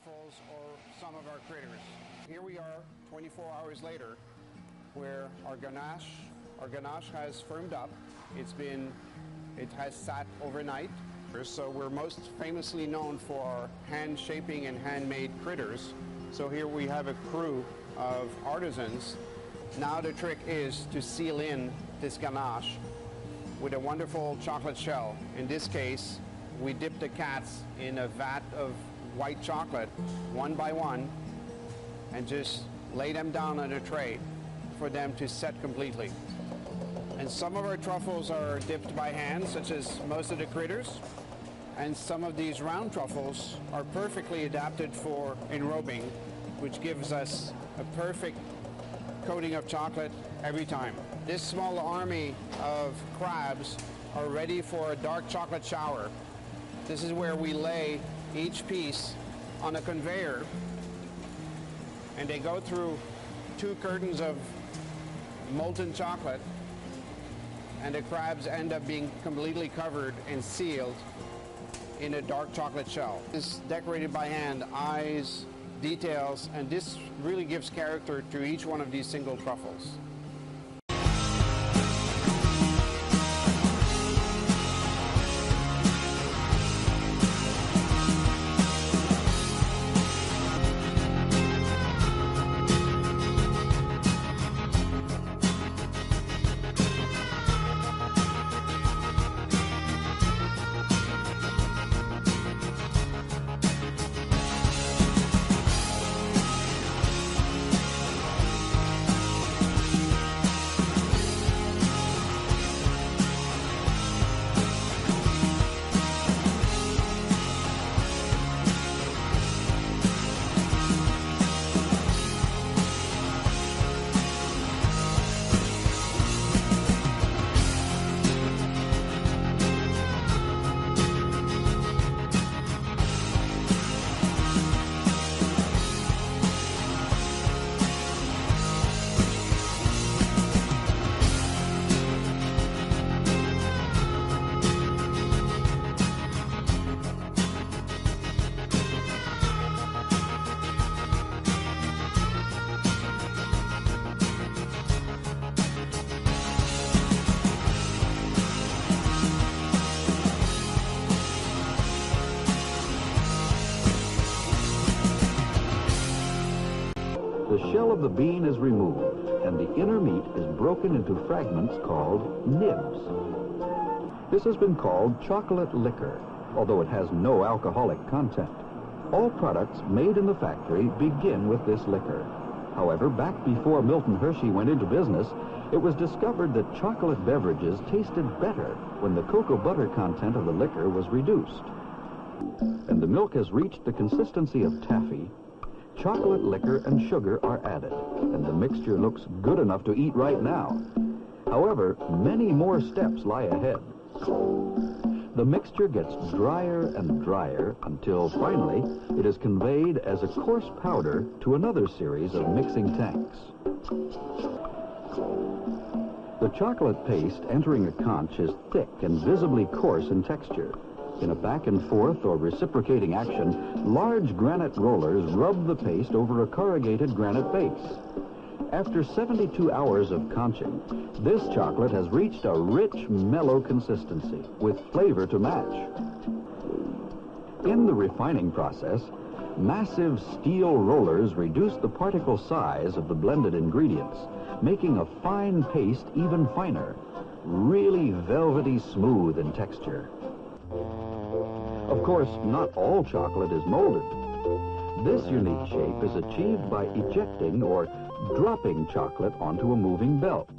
truffles or some of our critters. Here we are 24 hours later, where our ganache has firmed up. It has sat overnight. So we're most famously known for our hand shaping and handmade critters. So here we have a crew of artisans. Now the trick is to seal in this ganache with a wonderful chocolate shell. In this case, we dip the cats in a vat of white chocolate, one by one, and just lay them down on a tray for them to set completely. And some of our truffles are dipped by hand, such as most of the critters. And some of these round truffles are perfectly adapted for enrobing, which gives us a perfect coating of chocolate every time. This small army of crabs are ready for a dark chocolate shower. This is where we lay each piece on a conveyor, and they go through 2 curtains of molten chocolate, and the crabs end up being completely covered and sealed in a dark chocolate shell. This is decorated by hand, eyes, details, and this really gives character to each one of these single truffles. The shell of the bean is removed, and the inner meat is broken into fragments called nibs. This has been called chocolate liquor, although it has no alcoholic content. All products made in the factory begin with this liquor. However, back before Milton Hershey went into business, it was discovered that chocolate beverages tasted better when the cocoa butter content of the liquor was reduced. And the milk has reached the consistency of taffy. Chocolate liquor and sugar are added, and the mixture looks good enough to eat right now. However, many more steps lie ahead. The mixture gets drier and drier until finally it is conveyed as a coarse powder to another series of mixing tanks. The chocolate paste entering a conch is thick and visibly coarse in texture. In a back and forth or reciprocating action, large granite rollers rub the paste over a corrugated granite base. After 72 hours of conching, this chocolate has reached a rich, mellow consistency with flavor to match. In the refining process, massive steel rollers reduce the particle size of the blended ingredients, making a fine paste even finer, really velvety smooth in texture. Of course, not all chocolate is molded. This unique shape is achieved by ejecting or dropping chocolate onto a moving belt.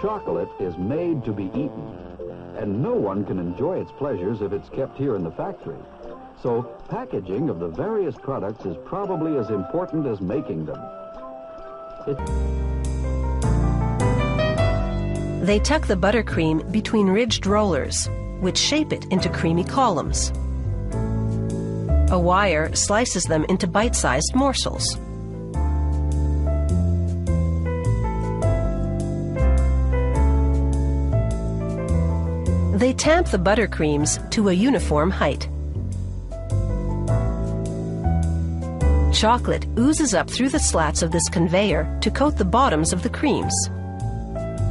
Chocolate is made to be eaten, and no one can enjoy its pleasures if it's kept here in the factory. So packaging of the various products is probably as important as making them. They tuck the buttercream between ridged rollers, which shape it into creamy columns. A wire slices them into bite-sized morsels. They tamp the buttercreams to a uniform height. Chocolate oozes up through the slats of this conveyor to coat the bottoms of the creams.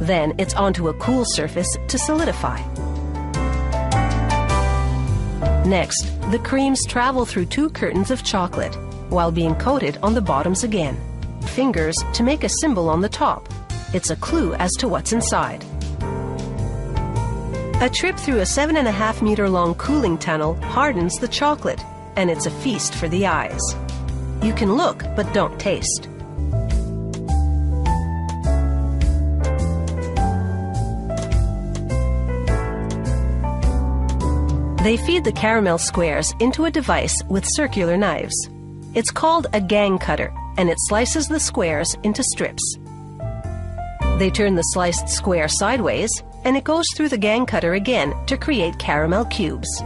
Then it's onto a cool surface to solidify. Next, the creams travel through 2 curtains of chocolate while being coated on the bottoms again. Fingers to make a symbol on the top. It's a clue as to what's inside. A trip through a 7.5-meter-long cooling tunnel hardens the chocolate, and it's a feast for the eyes. You can look, but don't taste. They feed the caramel squares into a device with circular knives. It's called a gang cutter, and it slices the squares into strips. They turn the sliced square sideways, and it goes through the gang cutter again to create caramel cubes.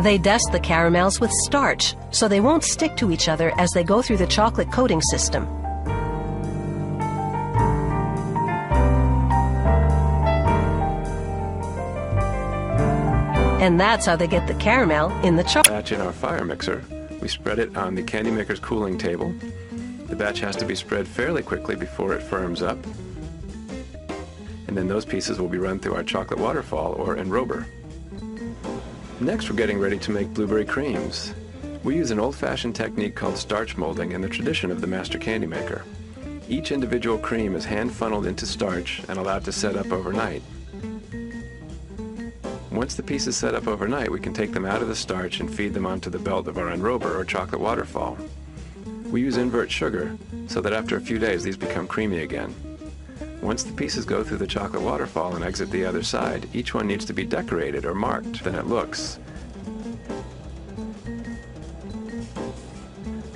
They dust the caramels with starch so they won't stick to each other as they go through the chocolate coating system. And that's how they get the caramel in the chocolate. Batch in our fire mixer, we spread it on the candy maker's cooling table. The batch has to be spread fairly quickly before it firms up. And then those pieces will be run through our chocolate waterfall or enrober. Next, we're getting ready to make blueberry creams. We use an old-fashioned technique called starch molding in the tradition of the master candy maker. Each individual cream is hand-funneled into starch and allowed to set up overnight. Once the piece is set up overnight, we can take them out of the starch and feed them onto the belt of our enrober or chocolate waterfall. We use invert sugar so that after a few days these become creamy again. Once the pieces go through the chocolate waterfall and exit the other side, each one needs to be decorated or marked, then it looks.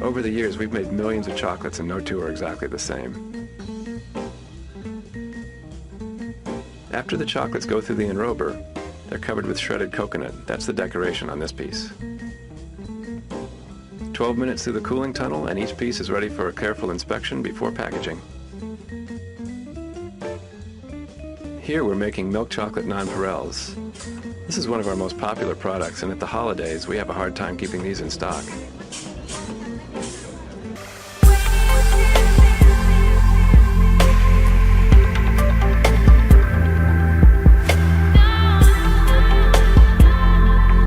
Over the years, we've made millions of chocolates and no two are exactly the same. After the chocolates go through the enrober, they're covered with shredded coconut. That's the decoration on this piece. 12 minutes through the cooling tunnel and each piece is ready for a careful inspection before packaging. Here we're making milk chocolate nonpareils. This is one of our most popular products, and at the holidays we have a hard time keeping these in stock.